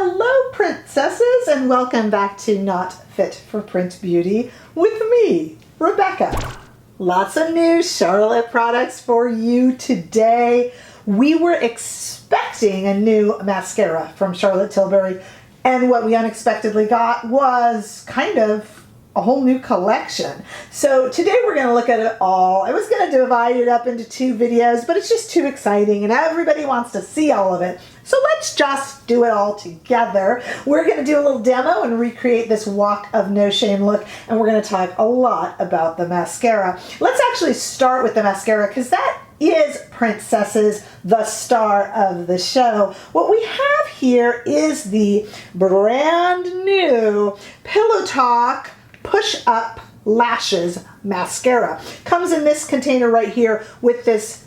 Hello, princesses, and welcome back to Not Fit for Print Beauty with me, Rebecca. Lots of new Charlotte products for you today. We were expecting a new mascara from Charlotte Tilbury, and what we unexpectedly got was kind of a whole new collection. So today we're going to look at it all. I was going to divide it up into 2 videos, but it's just too exciting and everybody wants to see all of it. So let's just do it all together. We're going to do a little demo and recreate this Walk of No Shame look, and we're going to talk a lot about the mascara. Let's actually start with the mascara because that is Princesses, the star of the show. What we have here is the brand new Pillow Talk Push Up Lashes Mascara. Comes in this container right here with this,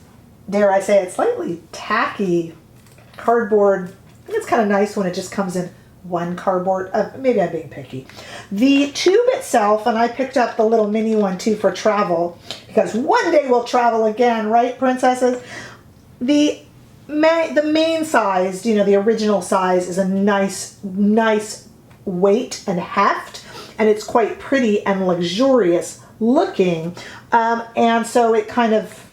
dare I say it, slightly tacky cardboard. I think it's kind of nice when it just comes in one cardboard. Maybe I'm being picky. The tube itself, and I picked up the little mini one too for travel, because one day we'll travel again, right, princesses? The main size, you know, the original size is a nice weight and heft, and it's quite pretty and luxurious looking, and so it kind of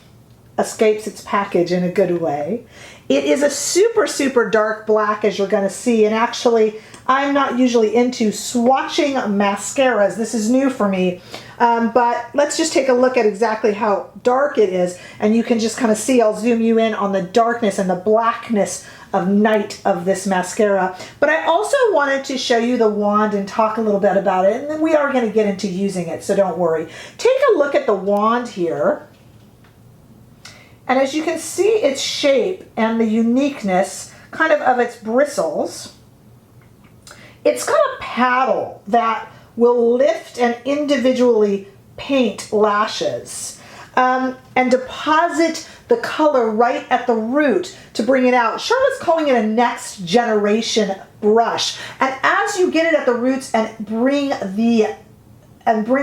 escapes its package in a good way. It is a super dark black, as you're going to see, and actually I'm not usually into swatching mascaras. This is new for me, but let's just take a look at exactly how dark it is, and you can just kind of see, I'll zoom you in on the darkness and the blackness of night of this mascara. But I also wanted to show you the wand and talk a little bit about it, and then we are going to get into using it, so don't worry. Take a look at the wand here. And as you can see its shape and the uniqueness kind of its bristles, it's got a paddle that will lift and individually paint lashes and deposit the color right at the root to bring it out. Charlotte's calling it a next generation brush. And as you get it at the roots and bring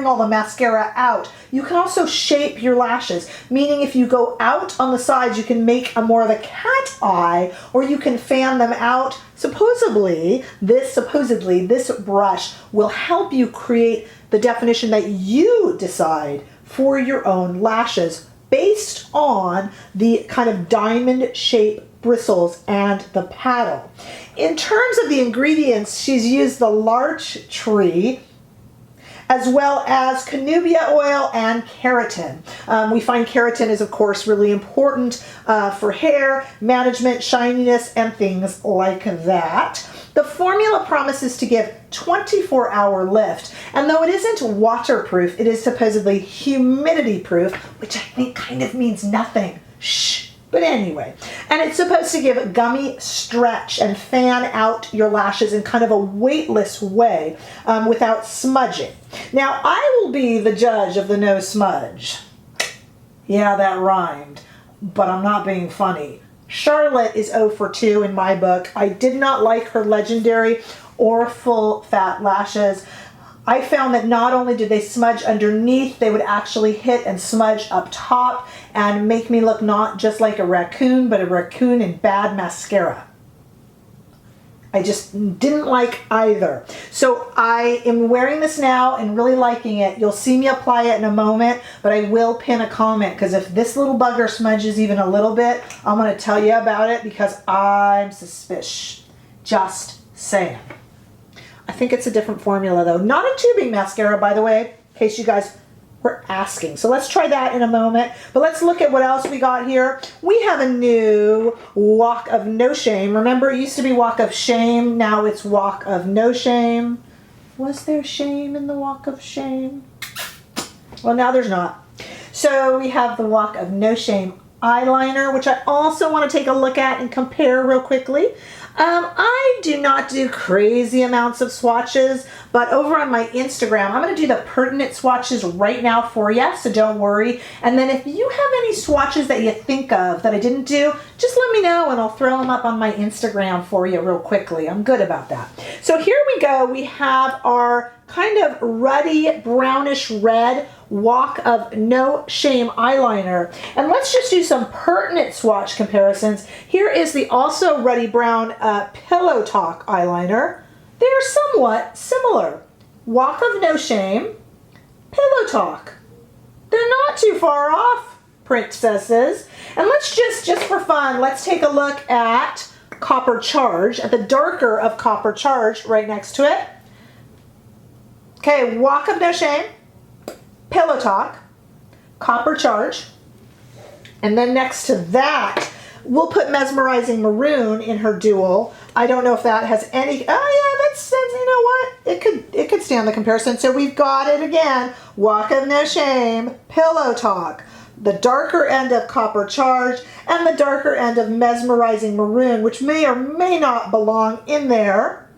all the mascara out, you can also shape your lashes, meaning if you go out on the sides, you can make a more of a cat eye, or you can fan them out. Supposedly this brush will help you create the definition that you decide for your own lashes based on the kind of diamond shape bristles and the paddle. In terms of the ingredients, she's used the larch tree, as well as cannabia oil and keratin. We find keratin is, of course, really important for hair management, shininess, and things like that. The formula promises to give 24-hour lift, and though it isn't waterproof, it is supposedly humidity-proof, which I think kind of means nothing. Shh. But anyway, and it's supposed to give a gummy stretch and fan out your lashes in kind of a weightless way without smudging. Now, I will be the judge of the no smudge. Yeah, that rhymed, but I'm not being funny. Charlotte is 0 for 2 in my book. I did not like her legendary or full fat lashes. I found that not only did they smudge underneath, they would actually hit and smudge up top and make me look not just like a raccoon, but a raccoon in bad mascara. I just didn't like either. So I am wearing this now and really liking it. You'll see me apply it in a moment, but I will pin a comment, because if this little bugger smudges even a little bit, I'm going to tell you about it because I'm suspicious. Just saying. I think it's a different formula though. Not a tubing mascara, by the way, in case you guys were asking. So let's try that in a moment. But let's look at what else we got here. We have a new Walk of No Shame. Remember, it used to be Walk of Shame. Now it's Walk of No Shame. Was there shame in the Walk of Shame? Well, now there's not. So we have the Walk of No Shame eyeliner, which I also want to take a look at and compare real quickly. I do not do crazy amounts of swatches, but over on my Instagram, I'm going to do the pertinent swatches right now for you, so don't worry. And then if you have any swatches that you think of that I didn't do, just let me know and I'll throw them up on my Instagram for you real quickly. I'm good about that. So here we go. We have our kind of ruddy brownish red Walk of No Shame eyeliner. And let's just do some pertinent swatch comparisons. Here is the also ruddy brown Pillow Talk eyeliner. They're somewhat similar. Walk of No Shame, Pillow Talk. They're not too far off, princesses. And let's just for fun, let's take a look at Copper Charge, at the darker of Copper Charge right next to it. Okay, Walk of No Shame, Pillow Talk, Copper Charge, and then next to that, we'll put Mesmerizing Maroon in her dual. I don't know if that has any, oh yeah, that's you know what? It could stand the comparison. So we've got it again, Walk of No Shame, Pillow Talk, the darker end of Copper Charge, and the darker end of Mesmerizing Maroon, which may or may not belong in there,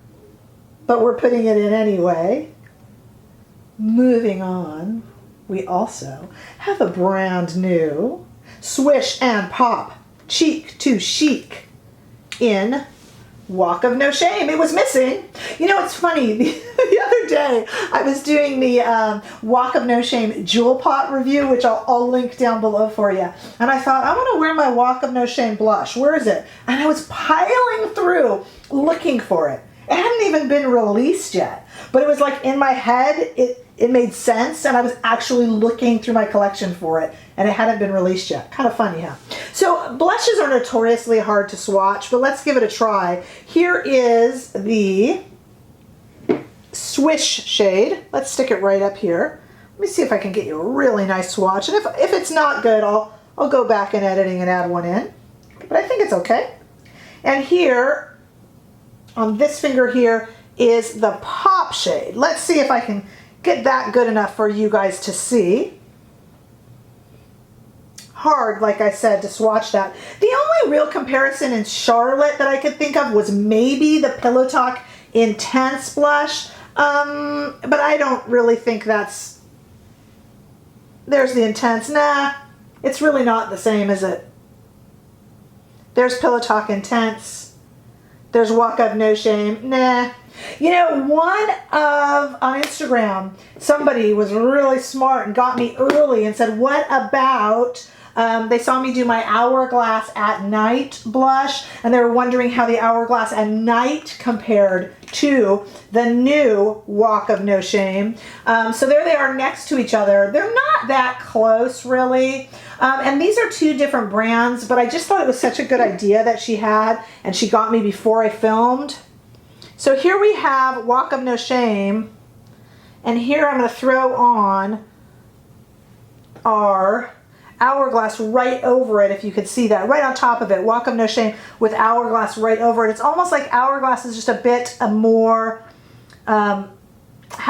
but we're putting it in anyway. Moving on, we also have a brand new Swish and Pop Cheek to Chic in Walk of No Shame. It was missing. You know, it's funny. The other day, I was doing the Walk of No Shame Jewel Pot review, which I'll link down below for you. And I thought, I want to wear my Walk of No Shame blush. Where is it? And I was piling through looking for it. It hadn't even been released yet. But it was like in my head, it made sense, and I was actually looking through my collection for it, and it hadn't been released yet. Kind of funny, huh? So blushes are notoriously hard to swatch, but let's give it a try. Here is the Swish shade. Let's stick it right up here. Let me see if I can get you a really nice swatch, and if it's not good, I'll go back in editing and add one in, but I think it's okay. And here, on this finger here, is the Pop shade. Let's see if I can get that good enough for you guys to see. Hard, like I said, to swatch that. The only real comparison in Charlotte that I could think of was maybe the Pillow Talk Intense blush, but I don't really think that's... There's the Intense. Nah, it's really not the same, is it? There's Pillow Talk Intense. There's Walk of No Shame. Nah. You know, on Instagram, somebody was really smart and got me early and said, what about, they saw me do my Hourglass at Night blush, and they were wondering how the Hourglass at Night compared to the new Walk of No Shame. So there they are next to each other. They're not that close, really. And these are two different brands, but I just thought it was such a good idea that she had, and she got me before I filmed. So here we have Walk of No Shame, and here I'm going to throw on our Hourglass right over it, if you could see that, right on top of it. Walk of No Shame with Hourglass right over it. It's almost like Hourglass is just a bit more, has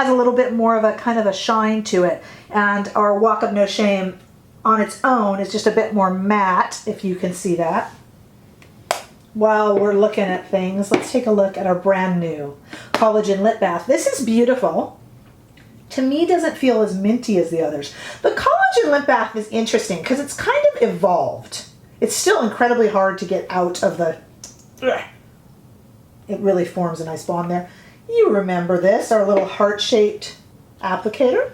a little bit more of a kind of a shine to it, and our Walk of No Shame on its own is just a bit more matte, if you can see that. While we're looking at things, let's take a look at our brand new Collagen Lip Bath. This is beautiful. To me, doesn't feel as minty as the others. The Collagen Lip Bath is interesting because it's kind of evolved. It's still incredibly hard to get out of the... It really forms a nice bond there. You remember this, our little heart-shaped applicator.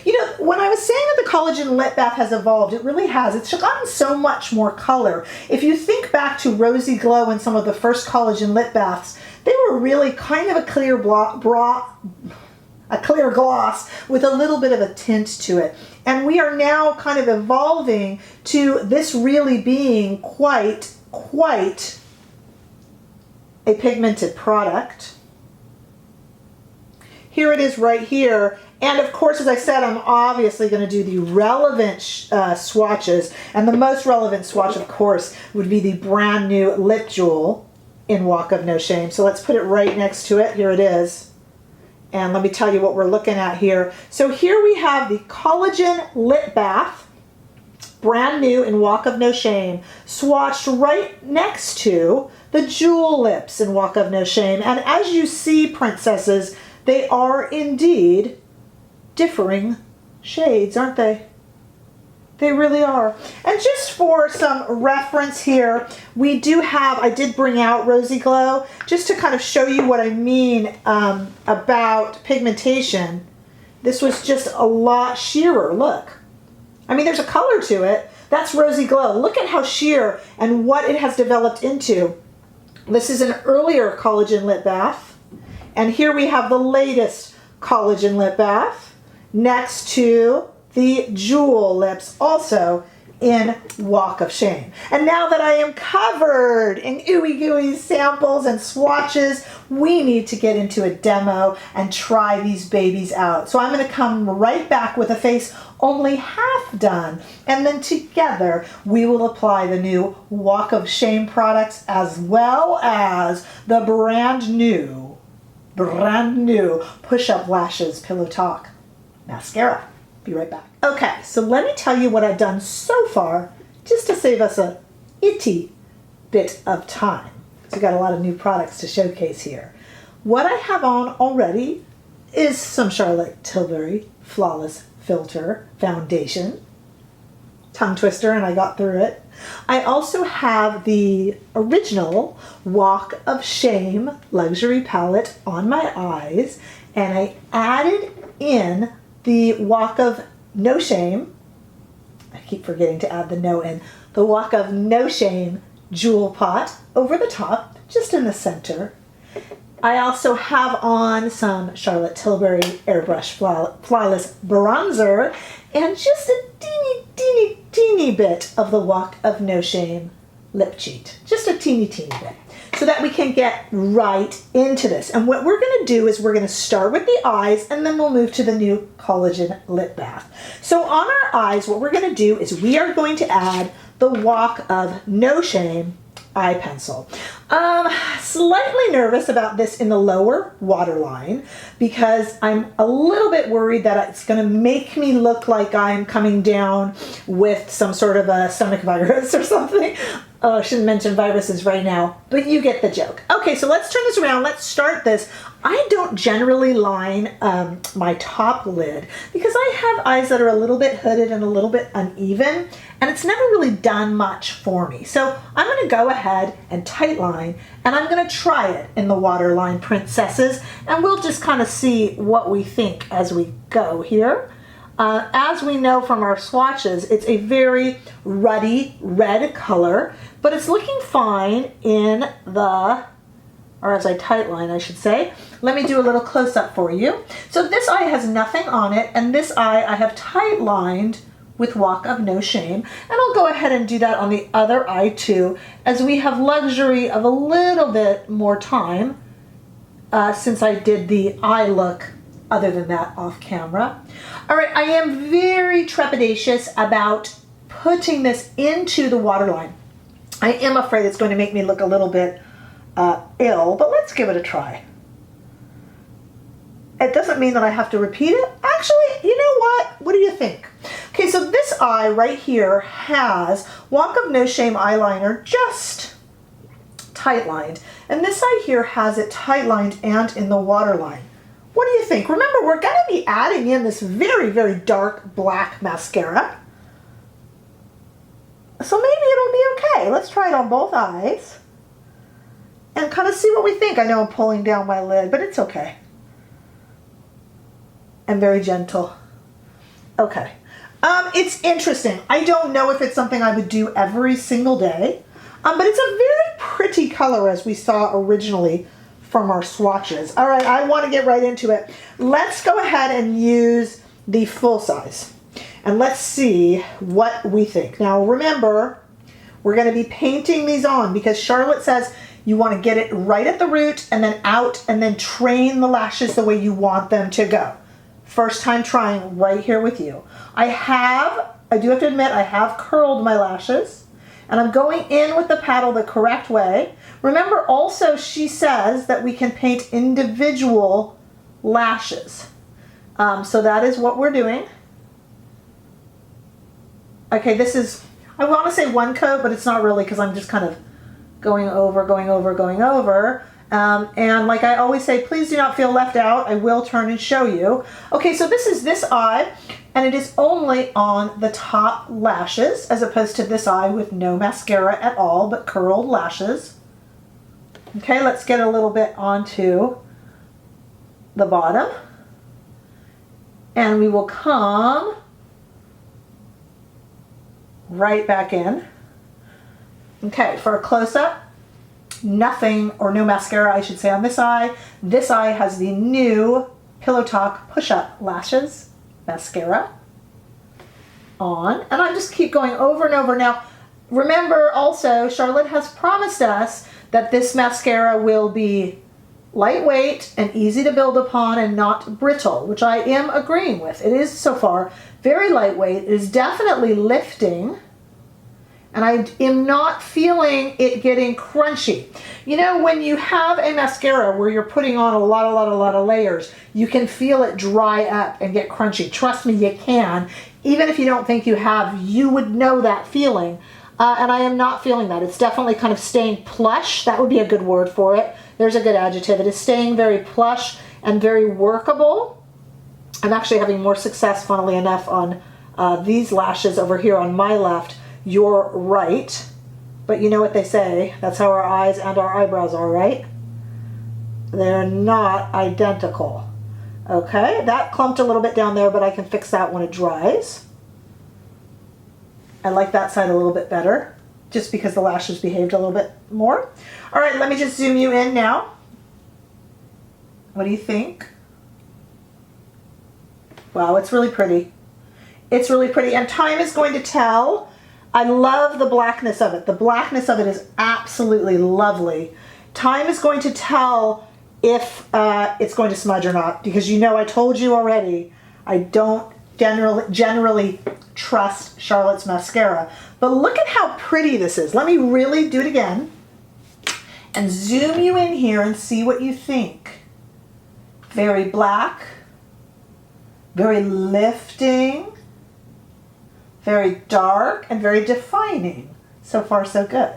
You know, when I was saying that the Collagen Lip Bath has evolved, it really has. It's gotten so much more color. If you think back to Rosy Glow and some of the first Collagen Lip Baths, they were really kind of a clear gloss with a little bit of a tint to it. And we are now kind of evolving to this really being quite a pigmented product. Here it is right here. And of course, as I said, I'm obviously going to do the relevant swatches. And the most relevant swatch, of course, would be the brand new lip jewel in Walk of No Shame. So let's put it right next to it. Here it is. And let me tell you what we're looking at here. So here we have the Collagen Lip Bath, brand new in Walk of No Shame, swatched right next to the Jewel Lips in Walk of No Shame. And as you see, princesses, they are indeed differing shades, aren't they? They really are. And just for some reference here, we do have, I did bring out Rosy Glow just to kind of show you what I mean about pigmentation. This was just a lot sheerer, look. I mean, there's a color to it. That's Rosy Glow. Look at how sheer and what it has developed into. This is an earlier collagen lip bath. And here we have the latest collagen lip bath next to the Jewel lips, also in Walk of Shame. And now that I am covered in ooey gooey samples and swatches, we need to get into a demo and try these babies out. So I'm going to come right back with a face only half done, and then together we will apply the new Walk of Shame products as well as the brand new Push Up Lashes Pillow Talk mascara. Be right back. Okay, so let me tell you what I've done so far just to save us a itty bit of time. So we've got a lot of new products to showcase here. What I have on already is some Charlotte Tilbury Flawless Filter Foundation. Tongue twister, and I got through it. I also have the original Walk of Shame luxury palette on my eyes, and I added in the Walk of No Shame, I keep forgetting to add the no in, the Walk of No Shame jewel pot over the top, just in the center. I also have on some Charlotte Tilbury Airbrush Flawless Bronzer and just a teeny bit of the Walk of No Shame lip cheat. Just a teeny bit. So that we can get right into this. And what we're going to do is we're going to start with the eyes, and then we'll move to the new collagen lip bath. So on our eyes, what we're going to do is we are going to add the Walk of No Shame eye pencil. Slightly nervous about this in the lower waterline because I'm a little bit worried that it's going to make me look like I'm coming down with some sort of a stomach virus or something. Oh, I shouldn't mention viruses right now, but you get the joke. Okay, so let's turn this around. Let's start this. I don't generally line my top lid because I have eyes that are a little bit hooded and a little bit uneven, and it's never really done much for me. So I'm going to go ahead and tight line, and I'm going to try it in the Waterline Princesses, and we'll just kind of see what we think as we go here. As we know from our swatches, it's a very ruddy red color, but it's looking fine in the, or as I tight line, I should say. Let me do a little close up for you. So this eye has nothing on it, and this eye I have tight lined with Walk of No Shame, and I'll go ahead and do that on the other eye too, as we have luxury of a little bit more time since I did the eye look other than that off camera. All right, I am very trepidatious about putting this into the waterline. I am afraid it's going to make me look a little bit ill, but let's give it a try. It doesn't mean that I have to repeat it. Actually, you know what? What do you think? Okay, so this eye right here has Walk of No Shame eyeliner just tight lined, and this eye here has it tight lined and in the waterline. What do you think? Remember, we're going to be adding in this very, very dark black mascara. So maybe it'll be okay. Let's try it on both eyes and kind of see what we think. I know I'm pulling down my lid, but it's okay. And very gentle. Okay. It's interesting. I don't know if it's something I would do every single day, but it's a very pretty color as we saw originally from our swatches. All right, I want to get right into it. Let's go ahead and use the full size and let's see what we think. Now remember, we're going to be painting these on because Charlotte says you want to get it right at the root and then out and then train the lashes the way you want them to go. First time trying right here with you. I do have to admit, I have curled my lashes and I'm going in with the paddle the correct way. Remember also she says that we can paint individual lashes. So that is what we're doing. Okay, this is, I want to say one coat, but it's not really because I'm just kind of going over. And like I always say, please do not feel left out. I will turn and show you. Okay, so this is this eye, and it is only on the top lashes, as opposed to this eye with no mascara at all, but curled lashes. Okay, let's get a little bit onto the bottom. And we will come right back in. Okay, for a close-up, nothing, or no mascara, I should say, on this eye. This eye has the new Pillow Talk Push-Up Lashes Mascara on. And I just keep going over and over. Now, remember also, Charlotte has promised us that this mascara will be lightweight and easy to build upon and not brittle, which I am agreeing with. It is so far very lightweight. It is definitely lifting, and I am not feeling it getting crunchy. You know, when you have a mascara where you're putting on a lot of layers, you can feel it dry up and get crunchy. Trust me, you can. Even if you don't think you have, you would know that feeling. And I am not feeling that. It's definitely kind of staying plush. That would be a good word for it. There's a good adjective. It is staying very plush and very workable. I'm actually having more success, funnily enough, on these lashes over here on my left, your right. But you know what they say. That's how our eyes and our eyebrows are, right? They're not identical. Okay, that clumped a little bit down there, but I can fix that when it dries. I like that side a little bit better, just because the lashes behaved a little bit more. All right, let me just zoom you in now. What do you think? Wow, it's really pretty. It's really pretty, and time is going to tell. I love the blackness of it. The blackness of it is absolutely lovely. Time is going to tell if it's going to smudge or not, because you know I told you already, I don't generally trust Charlotte's mascara. But look at how pretty this is. Let me really do it again and zoom you in here and see what you think. Very black, very lifting, very dark, and very defining. So far, so good.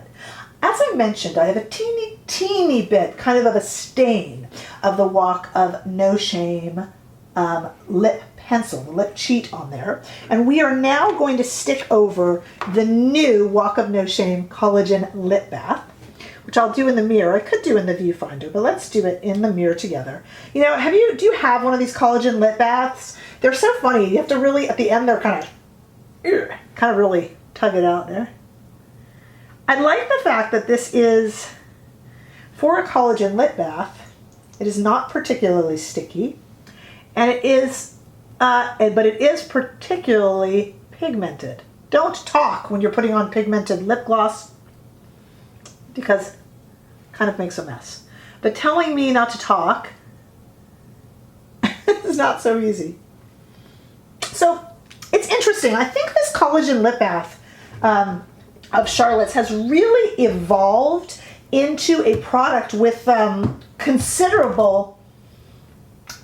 As I mentioned, I have a teeny bit, kind of a stain of the Walk of No Shame lip pencil, the lip cheat on there. And we are now going to stick over the new Walk of No Shame Collagen Lip Bath, which I'll do in the mirror. I could do in the viewfinder, but let's do it in the mirror together. You know, do you have one of these collagen lip baths? They're so funny. You have to really, at the end, they're kind of really tug it out there. I like the fact that this is, for a collagen lip bath, it is not particularly sticky, and it is, but it is particularly pigmented. Don't talk when you're putting on pigmented lip gloss, because it kind of makes a mess. But telling me not to talk is not so easy. So it's interesting. I think this collagen lip bath of Charlotte's has really evolved into a product with considerable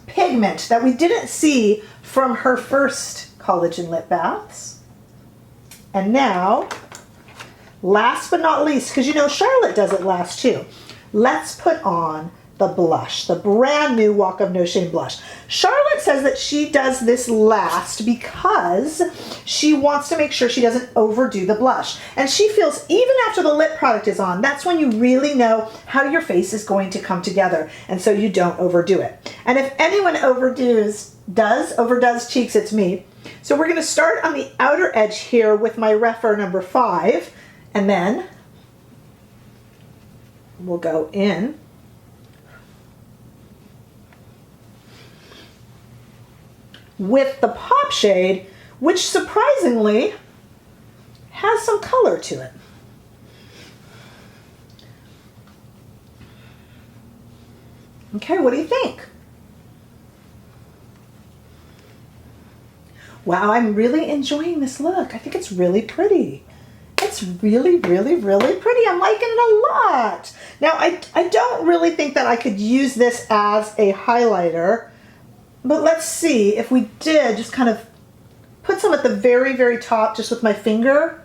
pigment that we didn't see from her first collagen lip baths. And now, last but not least, because you know Charlotte does it last too, let's put on the blush, the brand new Walk of No Shame blush. Charlotte says that she does this last because she wants to make sure she doesn't overdo the blush. And she feels even after the lip product is on, that's when you really know how your face is going to come together. And so you don't overdo it. And if anyone overdoes cheeks, it's me. So we're gonna start on the outer edge here with my Refer number 5, and then we'll go in with the Pop shade, which surprisingly has some color to it. Okay, what do you think? Wow, I'm really enjoying this look. I think it's really pretty. It's really, really, really pretty. I'm liking it a lot. Now, I don't really think that I could use this as a highlighter, but let's see if we did just kind of put some at the very, very top just with my finger.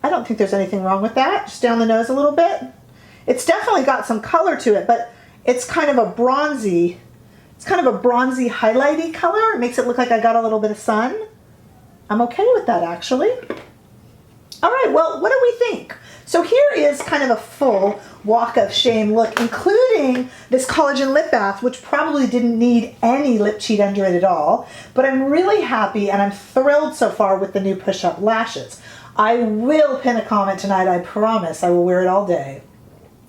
I don't think there's anything wrong with that. Just down the nose a little bit. It's definitely got some color to it, but it's kind of a bronzy, highlighty color. It makes it look like I got a little bit of sun. I'm okay with that, actually. All right, well, what do we think? So here is kind of a full walk of shame look, including this collagen lip bath, which probably didn't need any lip cheat under it at all. But I'm really happy and I'm thrilled so far with the new push-up lashes. I will pin a comment tonight, I promise. I will wear it all day.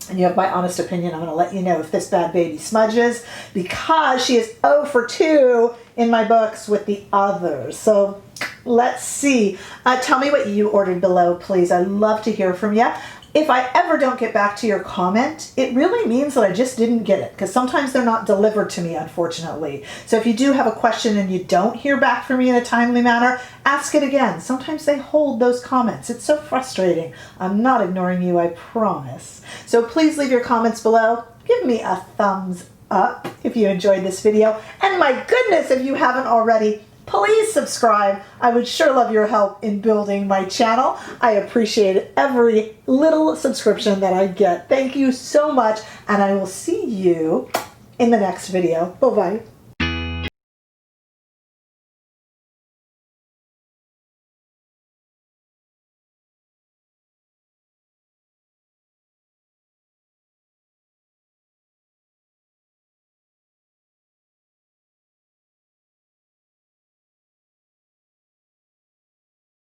And you have my honest opinion. I'm going to let you know if this bad baby smudges, because she is 0 for 2 in my books with the others. So let's see. Tell me what you ordered below, please. I'd love to hear from you. If I ever don't get back to your comment, it really means that I just didn't get it, because sometimes they're not delivered to me, unfortunately. So if you do have a question and you don't hear back from me in a timely manner, ask it again. Sometimes they hold those comments. It's so frustrating. I'm not ignoring you, I promise. So please leave your comments below. Give me a thumbs up if you enjoyed this video. And my goodness, if you haven't already, please subscribe. I would sure love your help in building my channel. I appreciate every little subscription that I get. Thank you so much, and I will see you in the next video. Bye-bye.